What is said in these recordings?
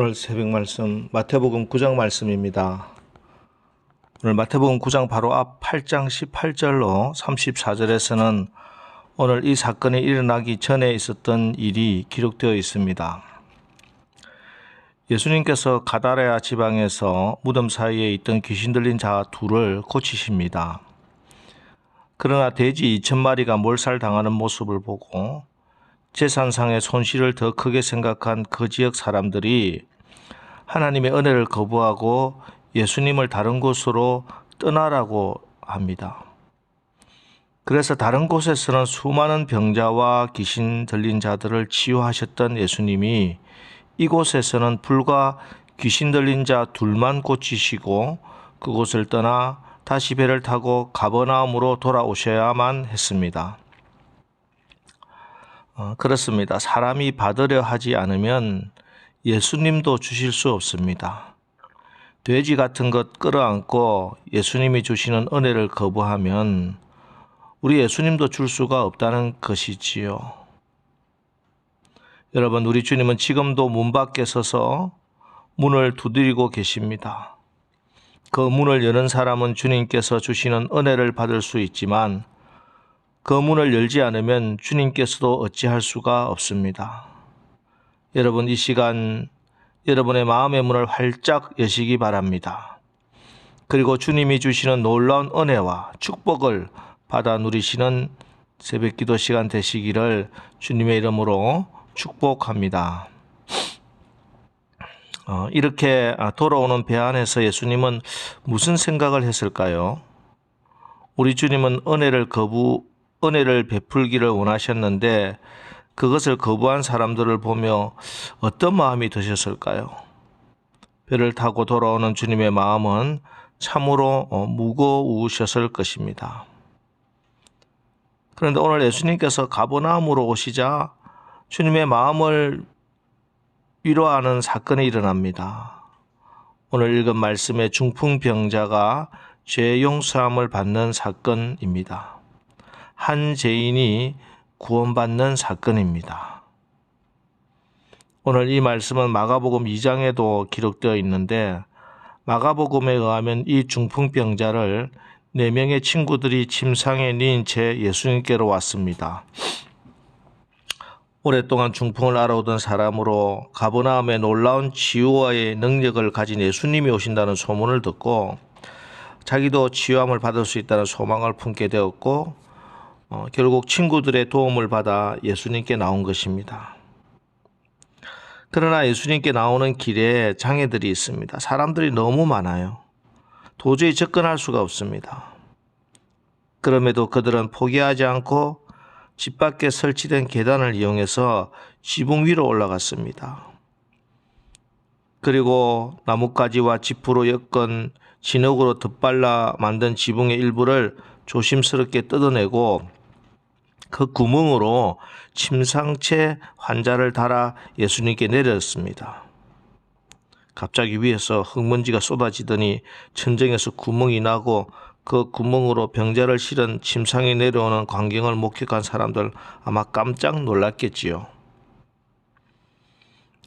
오늘 새벽 말씀 마태복음 9장 말씀입니다. 오늘 마태복음 9장 바로 앞 8장 18절로 34절에서는 오늘 이 사건이 일어나기 전에 있었던 일이 기록되어 있습니다. 예수님께서 가다레아 지방에서 무덤 사이에 있던 귀신 들린 자 둘을 고치십니다. 그러나 돼지 2,000마리가 몰살당하는 모습을 보고 재산상의 손실을 더 크게 생각한 그 지역 사람들이 하나님의 은혜를 거부하고 예수님을 다른 곳으로 떠나라고 합니다. 그래서 다른 곳에서는 수많은 병자와 귀신 들린 자들을 치유하셨던 예수님이 이곳에서는 불과 귀신 들린 자 둘만 고치시고 그곳을 떠나 다시 배를 타고 가버나움으로 돌아오셔야만 했습니다. 그렇습니다. 사람이 받으려 하지 않으면 예수님도 주실 수 없습니다. 돼지 같은 것 끌어안고 예수님이 주시는 은혜를 거부하면 우리 예수님도 줄 수가 없다는 것이지요. 여러분, 우리 주님은 지금도 문 밖에 서서 문을 두드리고 계십니다. 그 문을 여는 사람은 주님께서 주시는 은혜를 받을 수 있지만 그 문을 열지 않으면 주님께서도 어찌할 수가 없습니다. 여러분, 이 시간 여러분의 마음의 문을 활짝 여시기 바랍니다. 그리고 주님이 주시는 놀라운 은혜와 축복을 받아 누리시는 새벽기도 시간 되시기를 주님의 이름으로 축복합니다. 이렇게 돌아오는 배 안에서 예수님은 무슨 생각을 했을까요? 우리 주님은 은혜를 베풀기를 원하셨는데 그것을 거부한 사람들을 보며 어떤 마음이 드셨을까요? 배를 타고 돌아오는 주님의 마음은 참으로 무거우셨을 것입니다. 그런데 오늘 예수님께서 가버나움으로 오시자 주님의 마음을 위로하는 사건이 일어납니다. 오늘 읽은 말씀의 중풍병자가 죄 용서함을 받는 사건입니다. 한 죄인이 구원받는 사건입니다. 오늘 이 말씀은 마가복음 2장에도 기록되어 있는데 마가복음에 의하면 이 중풍병자를 4명의 친구들이 침상에 누인 채 예수님께로 왔습니다. 오랫동안 중풍을 앓아오던 사람으로 가버나움의 놀라운 치유와의 능력을 가진 예수님이 오신다는 소문을 듣고 자기도 치유함을 받을 수 있다는 소망을 품게 되었고 결국 친구들의 도움을 받아 예수님께 나온 것입니다. 그러나 예수님께 나오는 길에 장애들이 있습니다. 사람들이 너무 많아요. 도저히 접근할 수가 없습니다. 그럼에도 그들은 포기하지 않고 집 밖에 설치된 계단을 이용해서 지붕 위로 올라갔습니다. 그리고 나뭇가지와 지푸로 엮은 진흙으로 덧발라 만든 지붕의 일부를 조심스럽게 뜯어내고 그 구멍으로 침상체 환자를 달아 예수님께 내렸습니다. 갑자기 위에서 흙먼지가 쏟아지더니 천정에서 구멍이 나고 그 구멍으로 병자를 실은 침상에 내려오는 광경을 목격한 사람들 아마 깜짝 놀랐겠지요.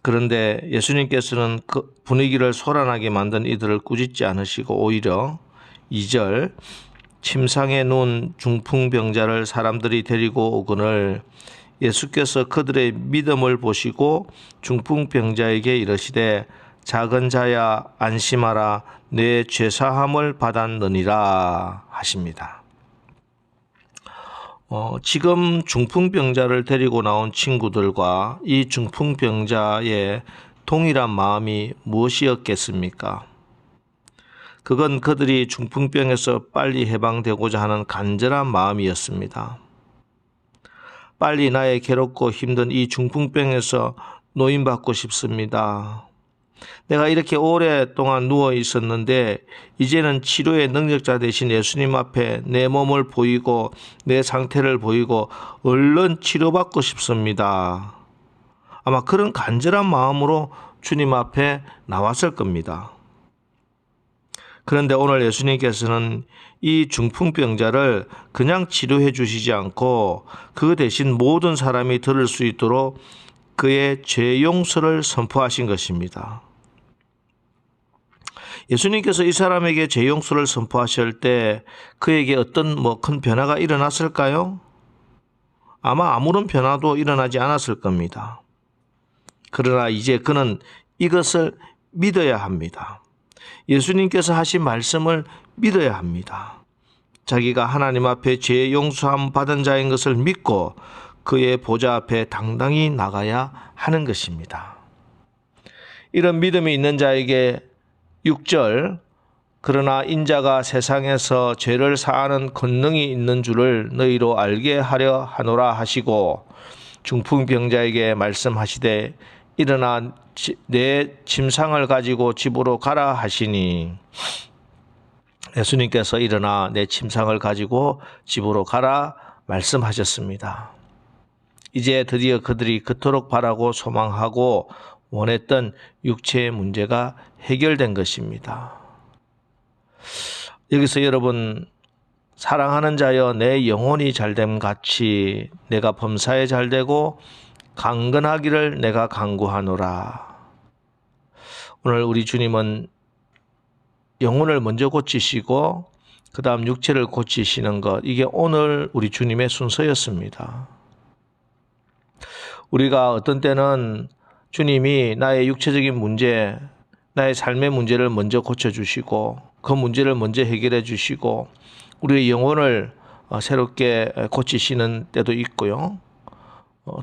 그런데 예수님께서는 그 분위기를 소란하게 만든 이들을 꾸짖지 않으시고 오히려 2절 침상에 누운 중풍병자를 사람들이 데리고 오거늘 예수께서 그들의 믿음을 보시고 중풍병자에게 이르시되 작은 자야 안심하라 내 죄사함을 받았느니라 하십니다. 지금 중풍병자를 데리고 나온 친구들과 이 중풍병자의 동일한 마음이 무엇이었겠습니까? 그건 그들이 중풍병에서 빨리 해방되고자 하는 간절한 마음이었습니다. 빨리 나의 괴롭고 힘든 이 중풍병에서 노임받고 싶습니다. 내가 이렇게 오랫동안 누워 있었는데 이제는 치료의 능력자 되신 예수님 앞에 내 몸을 보이고 내 상태를 보이고 얼른 치료받고 싶습니다. 아마 그런 간절한 마음으로 주님 앞에 나왔을 겁니다. 그런데 오늘 예수님께서는 이 중풍병자를 그냥 치료해 주시지 않고 그 대신 모든 사람이 들을 수 있도록 그의 죄 용서를 선포하신 것입니다. 예수님께서 이 사람에게 죄 용서를 선포하실 때 그에게 어떤 큰 변화가 일어났을까요? 아마 아무런 변화도 일어나지 않았을 겁니다. 그러나 이제 그는 이것을 믿어야 합니다. 예수님께서 하신 말씀을 믿어야 합니다. 자기가 하나님 앞에 죄 용서함 받은 자인 것을 믿고 그의 보좌 앞에 당당히 나가야 하는 것입니다. 이런 믿음이 있는 자에게 6절, 그러나 인자가 세상에서 죄를 사하는 권능이 있는 줄을 너희로 알게 하려 하노라 하시고 중풍병자에게 말씀하시되 일어나 내 침상을 가지고 집으로 가라 하시니, 예수님께서 일어나 내 침상을 가지고 집으로 가라 말씀하셨습니다. 이제 드디어 그들이 그토록 바라고 소망하고 원했던 육체의 문제가 해결된 것입니다. 여기서 여러분, 사랑하는 자여 내 영혼이 잘됨 같이 내가 범사에 잘되고 강건하기를 내가 간구하노라. 오늘 우리 주님은 영혼을 먼저 고치시고 그 다음 육체를 고치시는 것, 이게 오늘 우리 주님의 순서였습니다. 우리가 어떤 때는 주님이 나의 육체적인 문제, 나의 삶의 문제를 먼저 고쳐주시고 그 문제를 먼저 해결해 주시고 우리의 영혼을 새롭게 고치시는 때도 있고요.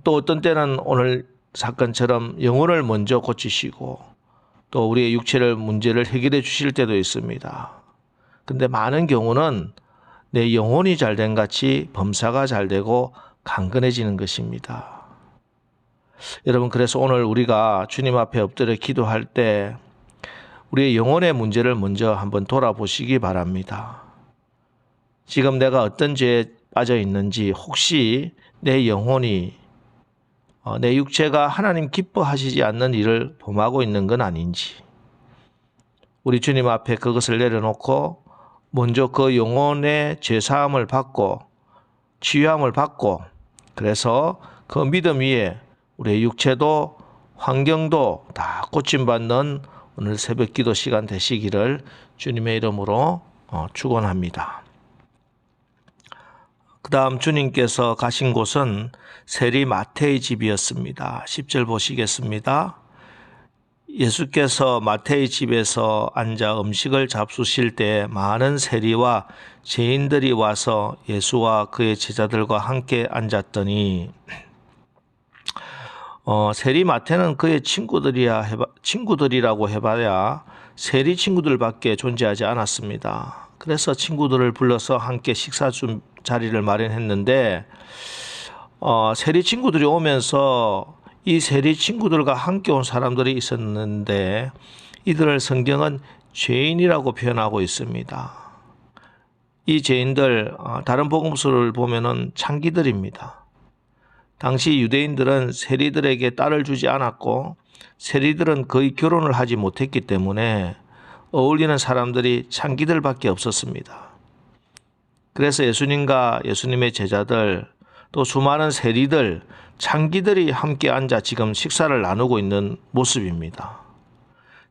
또 어떤 때는 오늘 사건처럼 영혼을 먼저 고치시고 또 우리의 육체를 문제를 해결해 주실 때도 있습니다. 근데 많은 경우는 내 영혼이 잘된 같이 범사가 잘되고 강건해지는 것입니다. 여러분, 그래서 오늘 우리가 주님 앞에 엎드려 기도할 때 우리의 영혼의 문제를 먼저 한번 돌아보시기 바랍니다. 지금 내가 어떤 죄에 빠져 있는지, 혹시 내 영혼이, 내 육체가 하나님 기뻐하시지 않는 일을 범하고 있는 건 아닌지, 우리 주님 앞에 그것을 내려놓고 먼저 그 영혼의 죄사함을 받고 치유함을 받고, 그래서 그 믿음 위에 우리의 육체도 환경도 다 고침받는 오늘 새벽 기도 시간 되시기를 주님의 이름으로 축원합니다. 그 다음 주님께서 가신 곳은 세리 마태의 집이었습니다. 10절 보시겠습니다. 예수께서 마태의 집에서 앉아 음식을 잡수실 때 많은 세리와 죄인들이 와서 예수와 그의 제자들과 함께 앉았더니, 세리 마태는 그의 친구들이라고 해봐야 세리 친구들밖에 존재하지 않았습니다. 그래서 친구들을 불러서 함께 식사 자리를 마련했는데, 세리 친구들이 오면서 이 세리 친구들과 함께 온 사람들이 있었는데 이들을 성경은 죄인이라고 표현하고 있습니다. 이 죄인들, 다른 복음서를 보면은 창기들입니다. 당시 유대인들은 세리들에게 딸을 주지 않았고 세리들은 거의 결혼을 하지 못했기 때문에 어울리는 사람들이 창기들밖에 없었습니다. 그래서 예수님과 예수님의 제자들, 또 수많은 세리들, 창기들이 함께 앉아 지금 식사를 나누고 있는 모습입니다.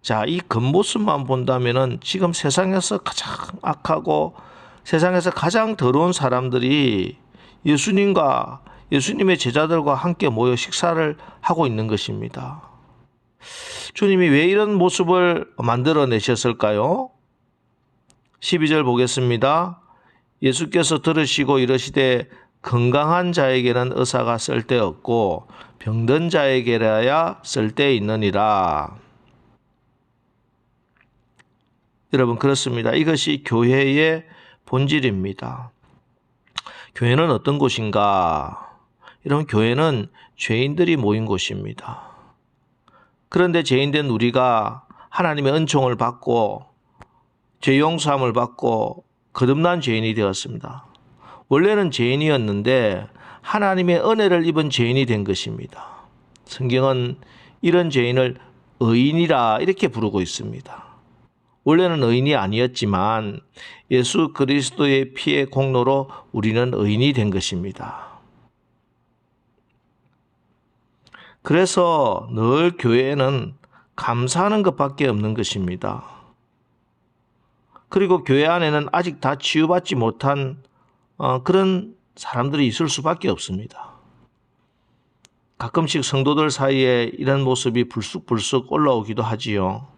자, 이 겉모습만 본다면은 지금 세상에서 가장 악하고 세상에서 가장 더러운 사람들이 예수님과 예수님의 제자들과 함께 모여 식사를 하고 있는 것입니다. 주님이 왜 이런 모습을 만들어내셨을까요? 12절 보겠습니다. 예수께서 들으시고 이르시되 건강한 자에게는 의사가 쓸데없고 병든 자에게라야 쓸데있느니라. 여러분, 그렇습니다. 이것이 교회의 본질입니다. 교회는 어떤 곳인가? 여러분, 교회는 죄인들이 모인 곳입니다. 그런데 죄인된 우리가 하나님의 은총을 받고 죄 용서함을 받고 거듭난 죄인이 되었습니다. 원래는 죄인이었는데 하나님의 은혜를 입은 죄인이 된 것입니다. 성경은 이런 죄인을 의인이라 이렇게 부르고 있습니다. 원래는 의인이 아니었지만 예수 그리스도의 피의 공로로 우리는 의인이 된 것입니다. 그래서 늘 교회에는 감사하는 것밖에 없는 것입니다. 그리고 교회 안에는 아직 다 치유받지 못한 그런 사람들이 있을 수밖에 없습니다. 가끔씩 성도들 사이에 이런 모습이 불쑥불쑥 올라오기도 하지요.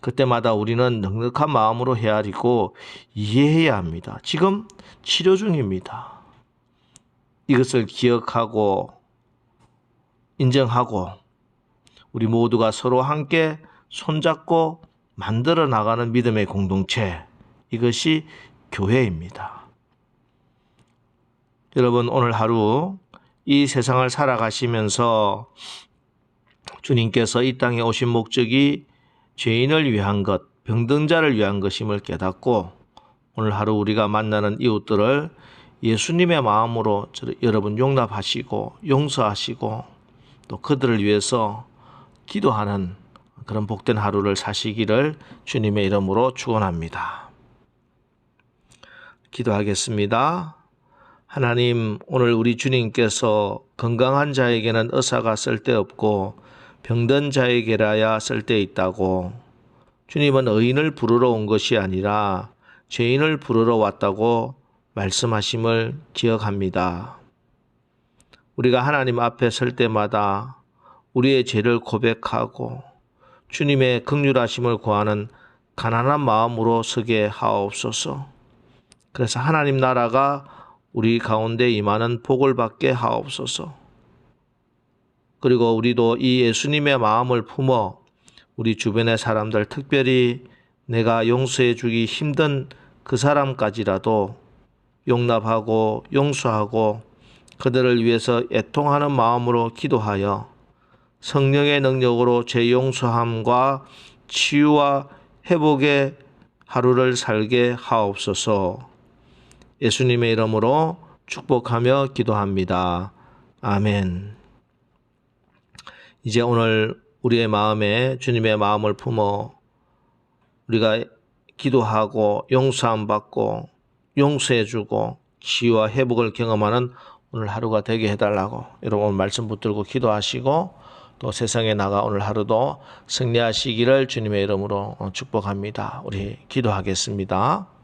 그때마다 우리는 넉넉한 마음으로 헤아리고 이해해야 합니다. 지금 치료 중입니다. 이것을 기억하고 인정하고 우리 모두가 서로 함께 손잡고 만들어 나가는 믿음의 공동체, 이것이 교회입니다. 여러분, 오늘 하루 이 세상을 살아가시면서 주님께서 이 땅에 오신 목적이 죄인을 위한 것, 병든자를 위한 것임을 깨닫고 오늘 하루 우리가 만나는 이웃들을 예수님의 마음으로 여러분 용납하시고 용서하시고 또 그들을 위해서 기도하는 그런 복된 하루를 사시기를 주님의 이름으로 축원합니다. 기도하겠습니다. 하나님, 오늘 우리 주님께서 건강한 자에게는 의사가 쓸데없고 병든 자에게라야 쓸데있다고, 주님은 의인을 부르러 온 것이 아니라 죄인을 부르러 왔다고 말씀하심을 기억합니다. 우리가 하나님 앞에 설 때마다 우리의 죄를 고백하고 주님의 긍휼하심을 구하는 가난한 마음으로 서게 하옵소서. 그래서 하나님 나라가 우리 가운데 임하는 복을 받게 하옵소서. 그리고 우리도 이 예수님의 마음을 품어 우리 주변의 사람들, 특별히 내가 용서해 주기 힘든 그 사람까지라도 용납하고 용서하고 그들을 위해서 애통하는 마음으로 기도하여 성령의 능력으로 죄 용서함과 치유와 회복의 하루를 살게 하옵소서. 예수님의 이름으로 축복하며 기도합니다. 아멘. 이제 오늘 우리의 마음에 주님의 마음을 품어 우리가 기도하고 용서함 받고 용서해주고 치유와 회복을 경험하는 오늘 하루가 되게 해달라고 여러분 오늘 말씀 붙들고 기도하시고 또 세상에 나가 오늘 하루도 승리하시기를 주님의 이름으로 축복합니다. 우리 기도하겠습니다.